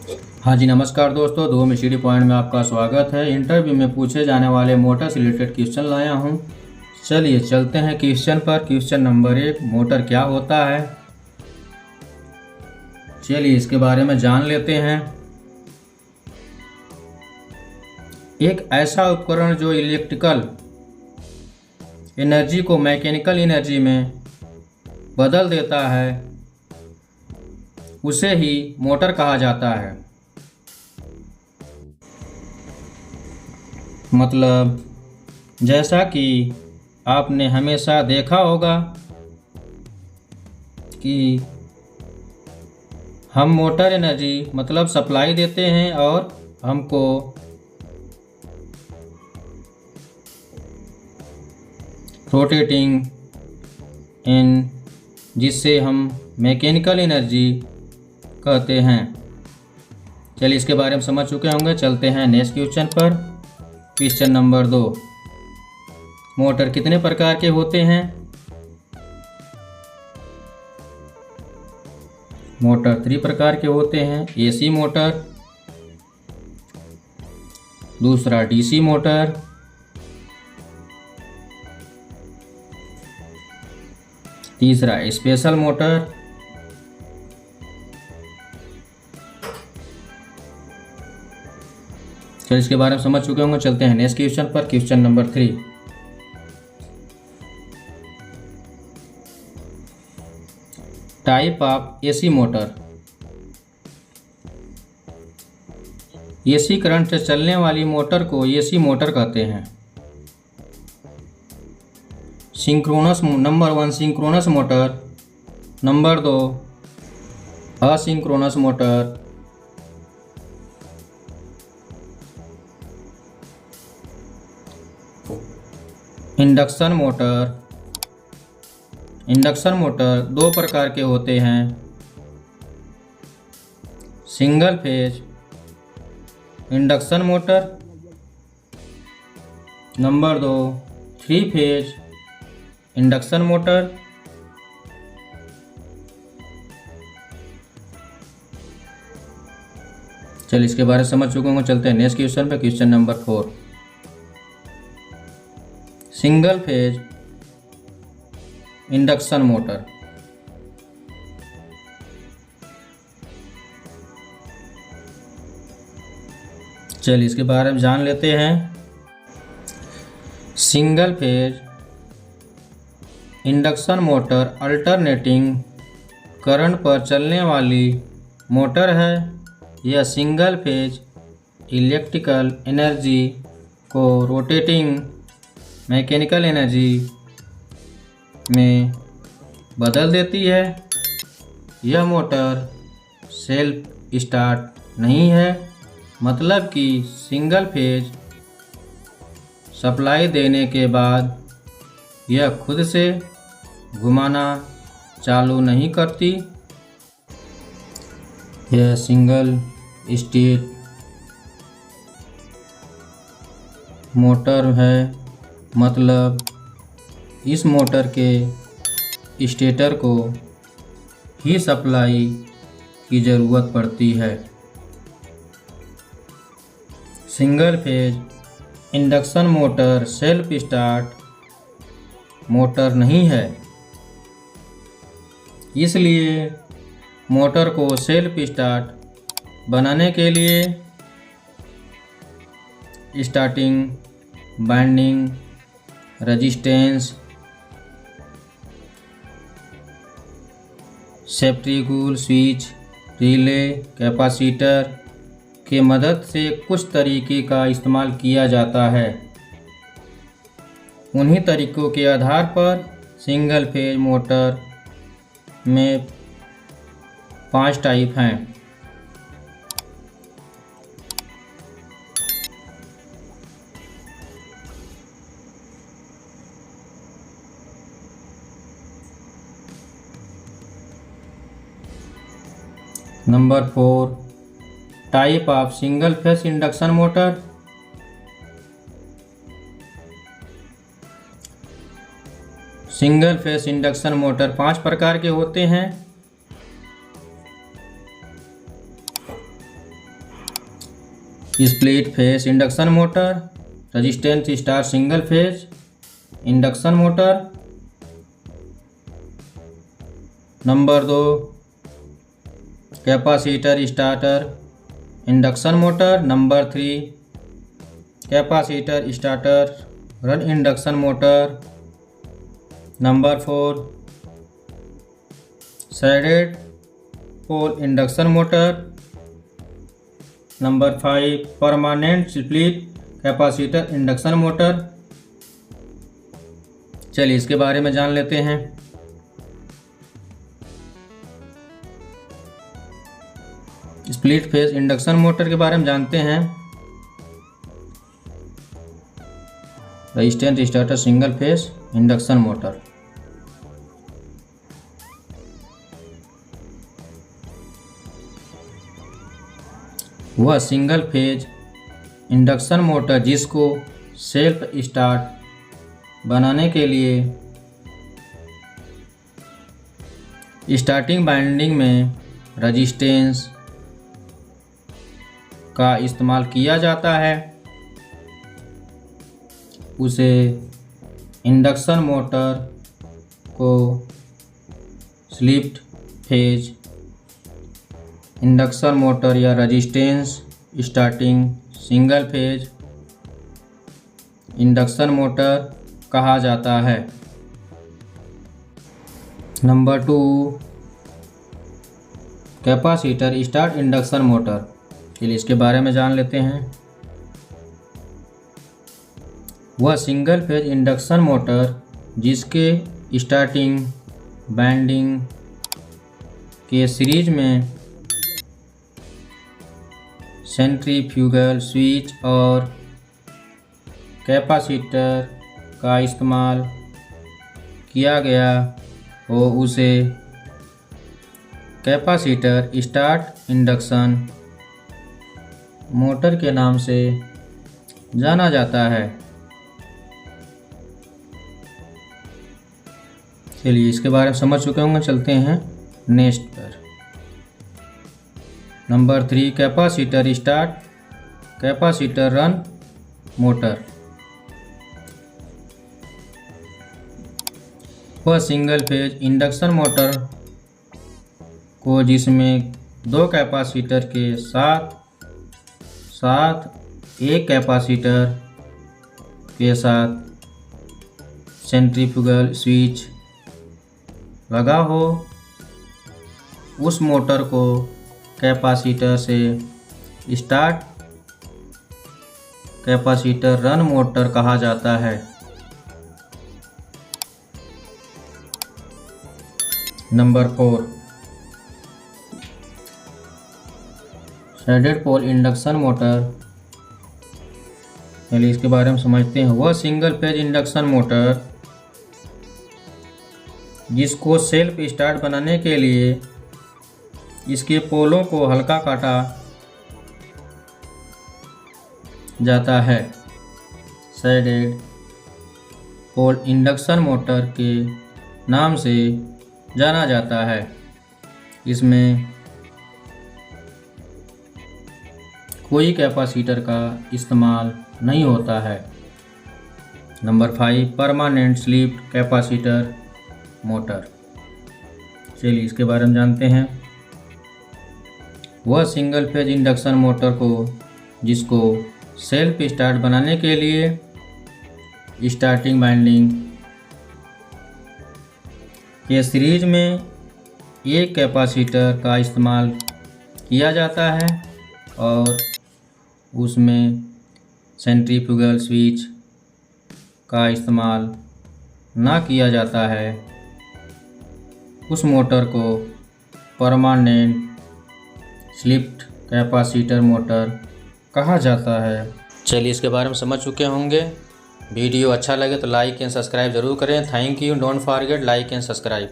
हाँ जी, नमस्कार दोस्तों। दो मिस्ट्री पॉइंट में आपका स्वागत है। इंटरव्यू में पूछे जाने वाले मोटर से रिलेटेड क्वेश्चन लाया हूँ। चलिए चलते हैं क्वेश्चन पर। क्वेश्चन नंबर 1, मोटर क्या होता है? चलिए इसके बारे में जान लेते हैं। एक ऐसा उपकरण जो इलेक्ट्रिकल एनर्जी को मैकेनिकल एनर्जी में बदल देता है, उसे ही मोटर कहा जाता है। मतलब जैसा कि आपने हमेशा देखा होगा कि हम मोटर एनर्जी मतलब सप्लाई देते हैं और हमको रोटेटिंग इन, जिससे हम मैकेनिकल एनर्जी कहते हैं। चलिए इसके बारे में समझ चुके होंगे। चलते हैं नेक्स्ट क्वेश्चन पर। क्वेश्चन नंबर 2, मोटर कितने प्रकार के होते हैं? मोटर 3 प्रकार के होते हैं। एसी मोटर, दूसरा डीसी मोटर, तीसरा स्पेशल मोटर। चलिए इसके बारे में समझ चुके होंगे। चलते हैं नेक्स्ट क्वेश्चन पर। Question number 3, type of AC motor. AC current से चलने वाली मोटर को एसी मोटर कहते हैं। Synchronous number 1 synchronous motor, number 2 asynchronous motor, induction motor. Induction motor 2 प्रकार के होते हैं। Single phase induction motor, number 2 3 phase induction motor. चलिए इसके बारे में समझ चुके होंगे। चलते हैं नेक्स्ट क्वेश्चन पे। Question number 4, single phase induction motor. चलिए इसके बारे में जान लेते हैं। Single phase induction motor alternating current पर चलने वाली मोटर है। यह सिंगल फेज इलेक्ट्रिकल एनर्जी को रोटेटिंग मैकेनिकल एनर्जी में बदल देती है। यह मोटर सेल्फ स्टार्ट नहीं है, मतलब कि सिंगल फेज सप्लाई देने के बाद यह खुद से घुमाना चालू नहीं करती। यह सिंगल स्टेट मोटर है, मतलब इस मोटर के स्टेटर को ही सप्लाई की ज़रूरत पड़ती है। Single phase induction motor self start motor नहीं है, इसलिए मोटर को सेल्फ स्टार्ट बनाने के लिए starting winding resistance safety switch relay capacitor के मदद से कुछ तरीके का इस्तेमाल किया जाता है। उन्हीं तरीकों के आधार पर सिंगल फेज मोटर में 5 टाइप हैं। Number 4, type of single phase induction motor. Single phase induction motor 5 प्रकार के होते हैं। Split phase induction motor, resistance start single phase induction motor. Number 2 capacitor starter induction motor. Number 3 capacitor starter run induction motor. Number 4 shaded pole induction motor. Number 5 permanent split capacitor induction motor. चलिए इसके बारे में जान लेते हैं। Split phase induction motor के बारे में जानते हैं। Resistance starter single phase induction motor. वह सिंगल फेज इंडक्शन मोटर जिसको सेल्फ स्टार्ट बनाने के लिए स्टार्टिंग वाइंडिंग में रेजिस्टेंस का इस्तेमाल किया जाता है, उसे इंडक्शन मोटर को स्प्लिट फेज इंडक्शन मोटर या resistance starting single phase induction motor कहा जाता है। Number 2 capacitor start induction motor. चलिए इसके बारे में जान लेते हैं। वह सिंगल फेज इंडक्शन मोटर जिसके स्टार्टिंग वाइंडिंग के सीरीज में सेंट्रीफ्यूगल स्विच और कैपेसिटर का इस्तेमाल किया गया हो, उसे कैपेसिटर स्टार्ट इंडक्शन मोटर के नाम से जाना जाता है। चलिए इसके बारे में समझ चुके होंगे, चलते हैं नेक्स्ट पर। Number 3 capacitor start capacitor run motor. वह सिंगल फेज इंडक्शन मोटर को जिसमें 2 कैपेसिटर के साथ एक कैपेसिटर के साथ सेंट्रीफ्यूगल स्विच लगा हो, उस मोटर को कैपेसिटर से स्टार्ट कैपेसिटर रन मोटर कहा जाता है। Number 4 shaded pole induction motor. चलिए इसके बारे में समझते हैं। वह सिंगल फेज इंडक्शन मोटर जिसको सेल्फ स्टार्ट बनाने के लिए इसके पोलों को हल्का काटा जाता है, सैडेड पोल इंडक्शन मोटर के नाम से जाना जाता है। इसमें कोई कैपेसिटर का इस्तेमाल नहीं होता है। Number 5 permanent slip capacitor motor. चलिए इसके बारे में जानते हैं। वह सिंगल फेज इंडक्शन मोटर को जिसको सेल्फ स्टार्ट बनाने के लिए स्टार्टिंग वाइंडिंग के सीरीज में एक कैपेसिटर का इस्तेमाल किया जाता है और उसमें सेंट्रीफ्यूगल स्विच का इस्तेमाल ना किया जाता है, उस मोटर को परमानेंट स्लिप्ड कैपेसिटर मोटर कहा जाता है। चलिए इसके बारे में समझ चुके होंगे। वीडियो अच्छा लगे तो लाइक एंड सब्सक्राइब जरूर करें। Thank you. Don't forget like and subscribe.